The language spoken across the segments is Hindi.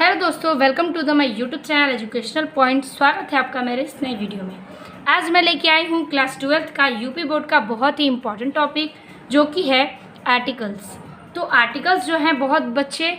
हेलो दोस्तों, welcome to the my YouTube channel educational point. स्वागत है आपका मेरे इस नए वीडियो में। आज मैं लेके आई हूँ क्लास 12th का यूपी बोर्ड का बहुत ही इम्पॉर्टेंट टॉपिक, जो कि है आर्टिकल्स। तो आर्टिकल्स जो हैं, बहुत बच्चे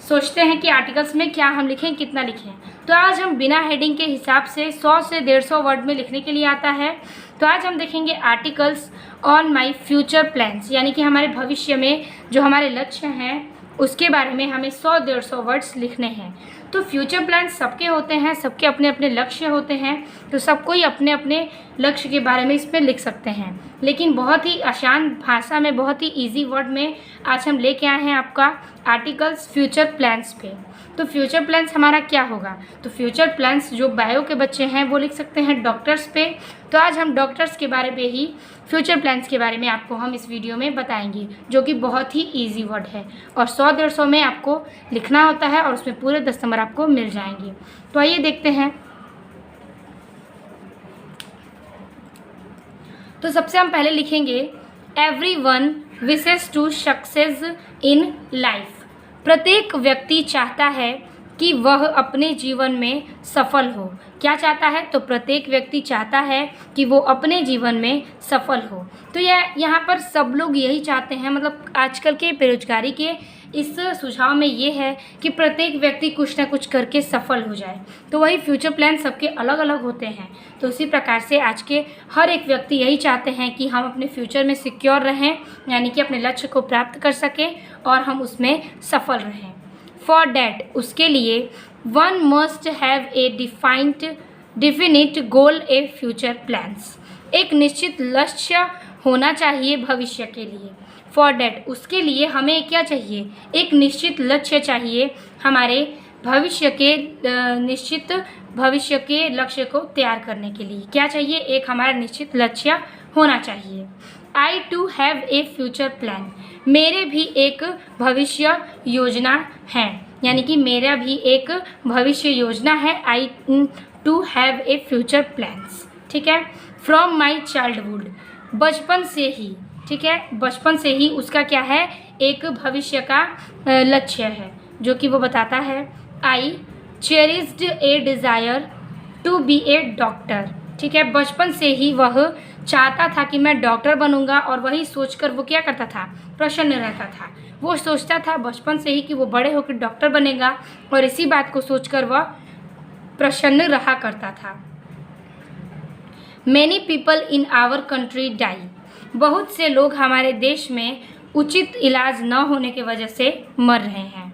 सोचते हैं कि आर्टिकल्स में क्या हम लिखें, कितना लिखें। तो आज हम बिना हेडिंग के हिसाब से 100 से 150 वर्ड में लिखने के लिए आता है। तो आज हम देखेंगे articles on my future plans, यानी कि हमारे भविष्य में जो हमारे लक्ष्य हैं उसके बारे में हमें 100-150 वर्ड्स लिखने हैं। तो फ्यूचर प्लान सबके होते हैं, सबके अपने अपने लक्ष्य होते हैं, तो सब कोई अपने अपने लक्ष्य के बारे में इसमें लिख सकते हैं। लेकिन बहुत ही आसान भाषा में, बहुत ही इजी वर्ड में आज हम लेके आए हैं आपका आर्टिकल्स फ्यूचर प्लान्स पे। तो फ्यूचर प्लान्स हमारा क्या होगा? तो फ्यूचर प्लान्स जो बायो के बच्चे हैं वो लिख सकते हैं डॉक्टर्स पे। तो आज हम डॉक्टर्स के बारे में ही, फ्यूचर प्लान्स के बारे में आपको हम इस वीडियो में बताएंगे, जो कि बहुत ही इजी वर्ड है और 100-150 में आपको लिखना होता है और उसमें पूरे 10 नंबर आपको मिल जाएंगे। तो आइए देखते हैं। तो सबसे हम पहले लिखेंगे everyone wishes to success in life. प्रत्येक व्यक्ति चाहता है कि वह अपने जीवन में सफल हो। क्या चाहता है? तो प्रत्येक व्यक्ति चाहता है कि वो अपने जीवन में सफल हो। तो यह यहाँ पर सब लोग यही चाहते हैं। मतलब आजकल के बेरोजगारी के इस सुझाव में ये है कि प्रत्येक व्यक्ति कुछ ना कुछ करके सफल हो जाए। तो वही फ्यूचर प्लान सबके अलग अलग होते हैं। तो उसी प्रकार से आज के हर एक व्यक्ति यही चाहते हैं कि हम अपने फ्यूचर में सिक्योर रहें, यानी कि अपने लक्ष्य को प्राप्त कर सकें और हम उसमें सफल रहें। फॉर डैट, उसके लिए one must have a definite goal A future plans. एक निश्चित लक्ष्य होना चाहिए भविष्य के लिए। फॉर डैट, उसके लिए हमें क्या चाहिए? एक निश्चित लक्ष्य चाहिए हमारे निश्चित भविष्य के लक्ष्य को तैयार करने के लिए। क्या चाहिए? एक हमारा निश्चित लक्ष्य होना चाहिए। I too have a future plan. मेरे भी एक भविष्य योजना है, यानी कि मेरा भी एक भविष्य योजना है। I too have a future plans. ठीक है। फ्रॉम माई चाइल्डहुड, बचपन से ही। ठीक है, बचपन से ही उसका क्या है? एक भविष्य का लक्ष्य है, जो कि वो बताता है। I cherished a desire to be a doctor. ठीक है, बचपन से ही वह चाहता था कि मैं डॉक्टर बनूंगा, और वही सोचकर वो क्या करता था? प्रसन्न रहता था। वो सोचता था बचपन से ही कि वो बड़े होकर डॉक्टर बनेगा, और इसी बात को सोचकर वह प्रसन्न रहा करता था। Many people in our country die. बहुत से लोग हमारे देश में उचित इलाज न होने की वजह से मर रहे हैं।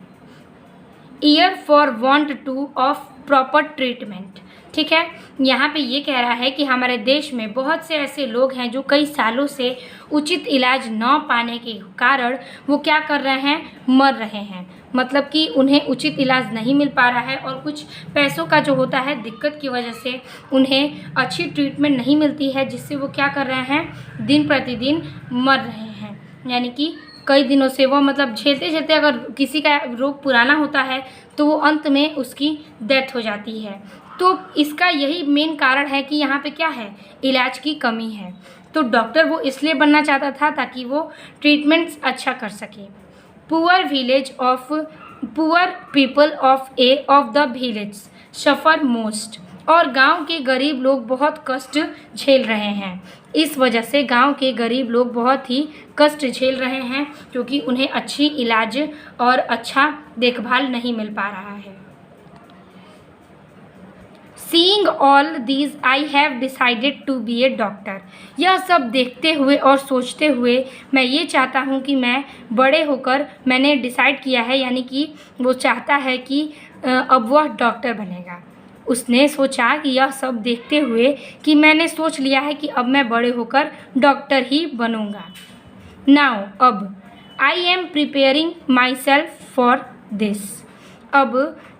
Year for want two of proper treatment. ठीक है, यहाँ पे ये कह रहा है कि हमारे देश में बहुत से ऐसे लोग हैं जो कई सालों से उचित इलाज न पाने के कारण वो क्या कर रहे हैं? मर रहे हैं। मतलब कि उन्हें उचित इलाज नहीं मिल पा रहा है, और कुछ पैसों का जो होता है दिक्कत की वजह से उन्हें अच्छी ट्रीटमेंट नहीं मिलती है, जिससे वो क्या कर रहे हैं? दिन प्रतिदिन मर रहे हैं। यानी कि कई दिनों से वो मतलब झेलते झेलते, अगर किसी का रोग पुराना होता है तो वो अंत में उसकी डेथ हो जाती है। तो इसका यही मेन कारण है कि यहाँ पे क्या है? इलाज की कमी है। तो डॉक्टर वो इसलिए बनना चाहता था ताकि वो ट्रीटमेंट्स अच्छा कर सके। Poor people of the village suffer most. और गांव के गरीब लोग बहुत कष्ट झेल रहे हैं। इस वजह से गांव के गरीब लोग बहुत ही कष्ट झेल रहे हैं, क्योंकि उन्हें अच्छी इलाज और अच्छा देखभाल नहीं मिल पा रहा है। Seeing all these, I have decided to be a doctor. यह सब देखते हुए और सोचते हुए मैं ये चाहता हूँ कि मैं बड़े होकर, मैंने डिसाइड किया है, यानी कि वो चाहता है कि अब वह डॉक्टर बनेगा। उसने सोचा कि यह सब देखते हुए कि मैंने सोच लिया है कि अब मैं बड़े होकर डॉक्टर ही बनूँगा। नाउ, अब I am preparing my self for this. अब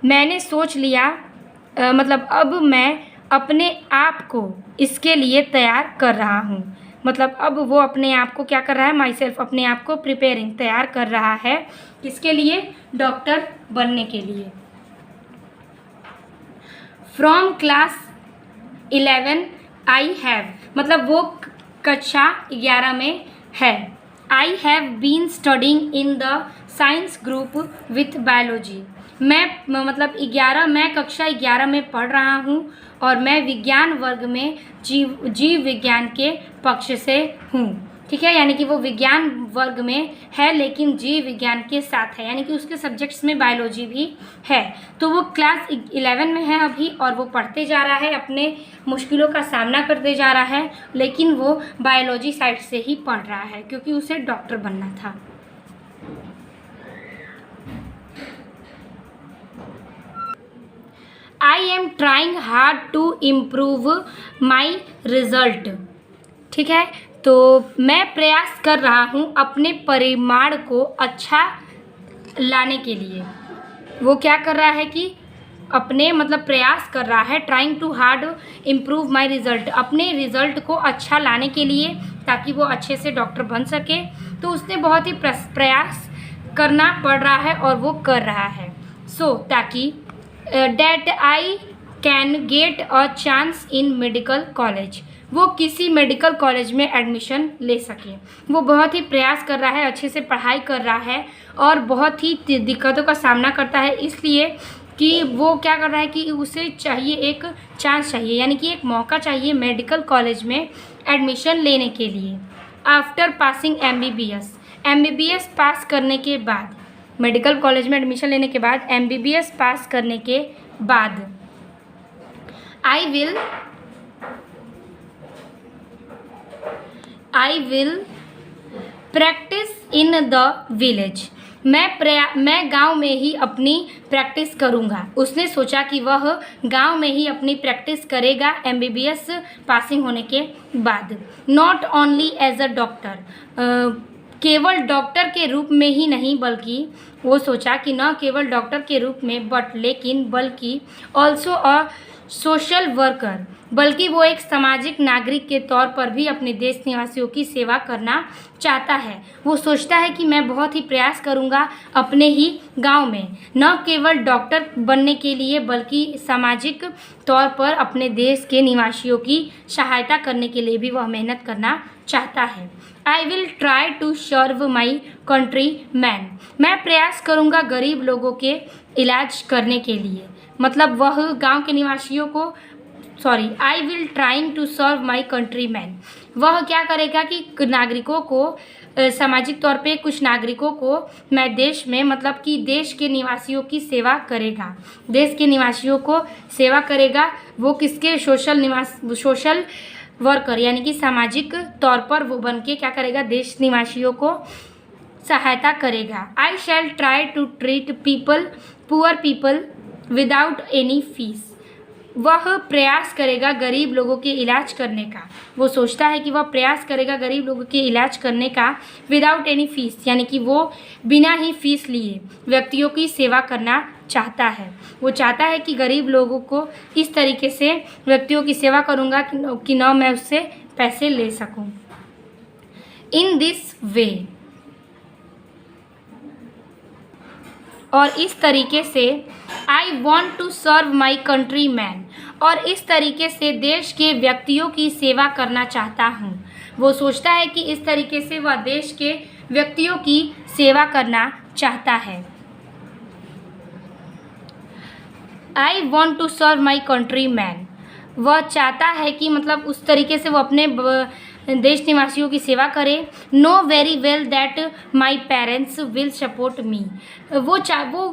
मैंने सोच लिया, मतलब अब मैं अपने आप को इसके लिए तैयार कर रहा हूँ। मतलब अब वो अपने आप को क्या कर रहा है? माई सेल्फ, अपने आप को प्रिपेयरिंग, तैयार कर रहा है। किसके लिए? डॉक्टर बनने के लिए। फ्रॉम क्लास 11 आई हैव, मतलब वो कक्षा 11 में है। I have been studying in the science group with biology. मैं कक्षा 11 में पढ़ रहा हूँ और मैं विज्ञान वर्ग में जीव विज्ञान के पक्ष से हूँ। ठीक है, यानी कि वो विज्ञान वर्ग में है लेकिन जीव विज्ञान के साथ है, यानी कि उसके सब्जेक्ट्स में बायोलॉजी भी है। तो वो क्लास 11 में है अभी और वो पढ़ते जा रहा है, अपने मुश्किलों का सामना करते जा रहा है, लेकिन वो बायोलॉजी साइड से ही पढ़ रहा है क्योंकि उसे डॉक्टर बनना था। I am trying hard to improve my result. ठीक है, तो मैं प्रयास कर रहा हूँ अपने परिमाण को अच्छा लाने के लिए। वो क्या कर रहा है कि अपने प्रयास कर रहा है, trying to hard improve my result, अपने रिज़ल्ट को अच्छा लाने के लिए ताकि वो अच्छे से डॉक्टर बन सके। तो उसने बहुत ही प्रयास करना पड़ रहा है और वो कर रहा है। ताकि that I can get a chance in medical college, वो किसी मेडिकल कॉलेज में एडमिशन ले सके। वो बहुत ही प्रयास कर रहा है, अच्छे से पढ़ाई कर रहा है और बहुत ही दिक्कतों का सामना करता है, इसलिए कि वो क्या कर रहा है कि उसे चाहिए एक चांस चाहिए, यानी कि एक मौका चाहिए मेडिकल कॉलेज में एडमिशन लेने के लिए। आफ्टर पासिंग MBBS पास करने के बाद, मेडिकल कॉलेज में एडमिशन लेने के बाद, MBBS पास करने के बाद, I will practice in the village, मैं गांव में ही अपनी प्रैक्टिस करूंगा। उसने सोचा कि वह गांव में ही अपनी प्रैक्टिस करेगा MBBS पासिंग होने के बाद। Not only as a doctor, केवल डॉक्टर के रूप में ही नहीं, बल्कि वो सोचा कि न केवल डॉक्टर के रूप में बल्कि ऑल्सो अ सोशल वर्कर, बल्कि वो एक सामाजिक नागरिक के तौर पर भी अपने देश निवासियों की सेवा करना चाहता है। वो सोचता है कि मैं बहुत ही प्रयास करूंगा अपने ही गांव में, न केवल डॉक्टर बनने के लिए बल्कि सामाजिक तौर पर अपने देश के निवासियों की सहायता करने के लिए भी वह मेहनत करना चाहता है। I will try to serve my country man, मैं प्रयास करूंगा गरीब लोगों के इलाज करने के लिए, वह गांव के निवासियों को I will trying to serve my country man, वह क्या करेगा कि नागरिकों को, सामाजिक तौर पे कुछ नागरिकों को मैं देश में कि देश के निवासियों की सेवा करेगा, देश के निवासियों को सेवा करेगा। वो किसके, सोशल वर्कर, यानी कि सामाजिक तौर पर वो बन के क्या करेगा, देश निवासियों को सहायता करेगा। I shall try to treat poor people without any fees, वह प्रयास करेगा गरीब लोगों के इलाज करने का। वो सोचता है कि वह प्रयास करेगा गरीब लोगों के इलाज करने का विदाउट एनी फीस, यानी कि वो बिना ही फीस लिए व्यक्तियों की सेवा करना चाहता है। वो चाहता है कि गरीब लोगों को इस तरीके से व्यक्तियों की सेवा करूँगा कि न मैं उससे पैसे ले सकूँ। इन दिस वे, और इस तरीके से I want to serve my country man, और इस तरीके से देश के व्यक्तियों की सेवा करना चाहता हूँ। वो सोचता है कि इस तरीके से वह देश के व्यक्तियों की सेवा करना चाहता है। I want to serve my country man, वह चाहता है कि उस तरीके से वो अपने देश निवासियों की सेवा करे। Know very well that my parents will support me, वो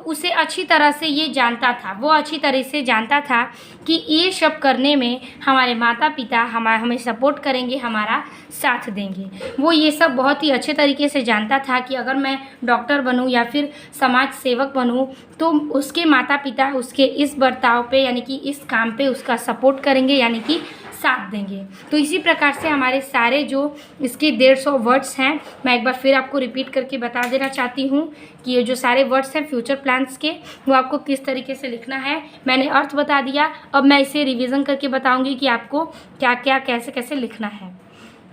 उसे अच्छी तरह से ये जानता था, वो अच्छी तरह से जानता था कि ये सब करने में हमारे माता पिता हमें सपोर्ट करेंगे, हमारा साथ देंगे। वो ये सब बहुत ही अच्छे तरीके से जानता था कि अगर मैं डॉक्टर बनूं या फिर समाज सेवक बनूं तो उसके माता पिता उसके इस बर्ताव पे, यानी कि इस काम पे उसका सपोर्ट करेंगे, यानी कि साथ देंगे। तो इसी प्रकार से हमारे सारे जो इसके 150 वर्ड्स हैं, मैं एक बार फिर आपको रिपीट करके बता देना चाहती हूँ कि ये जो सारे वर्ड्स हैं फ्यूचर प्लान्स के, वो आपको किस तरीके से लिखना है। मैंने अर्थ बता दिया, अब मैं इसे रिवीजन करके बताऊँगी कि आपको क्या क्या कैसे कैसे लिखना है।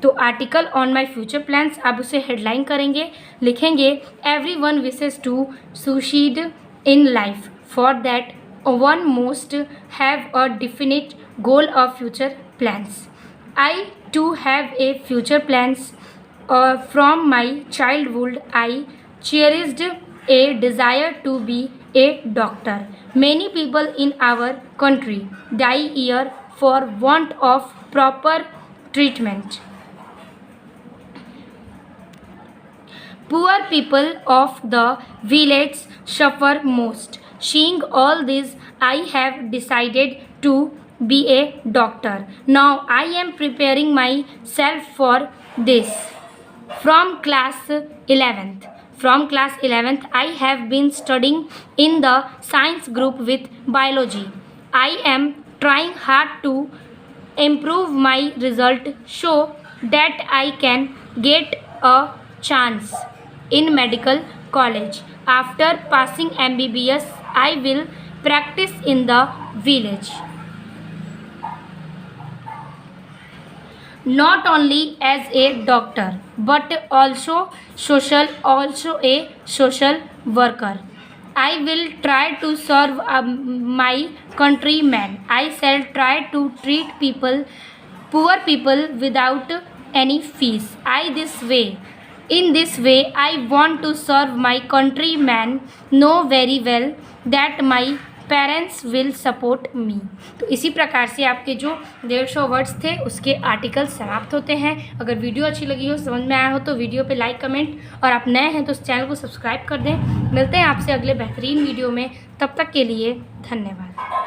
तो article on my future plans, आप उसे हेडलाइन करेंगे, लिखेंगे everyone wishes to succeed in life, for that one most have a definite goal of future plans. I too have a future plans. From my childhood I cherished a desire to be a doctor. Many people in our country die here for want of proper treatment. Poor people of the village suffer most. Seeing all this, I have decided to be a doctor. Now I am preparing myself for this. From class 11th. From class 11th, I have been studying in the science group with biology. I am trying hard to improve my result so that I can get a chance in medical college. After passing MBBS, I will practice in the village. Not only as a doctor but also a social worker. I will try to serve my countrymen. I shall try to treat poor people without any fees. In this way I want to serve my countrymen. Know very well that my parents will support me. तो इसी प्रकार से आपके जो 150 वर्ड्स थे उसके आर्टिकल समाप्त होते हैं। अगर वीडियो अच्छी लगी हो, समझ में आया हो तो वीडियो पे लाइक, कमेंट, और आप नए हैं तो इस चैनल को सब्सक्राइब कर दें। मिलते हैं आपसे अगले बेहतरीन वीडियो में, तब तक के लिए धन्यवाद।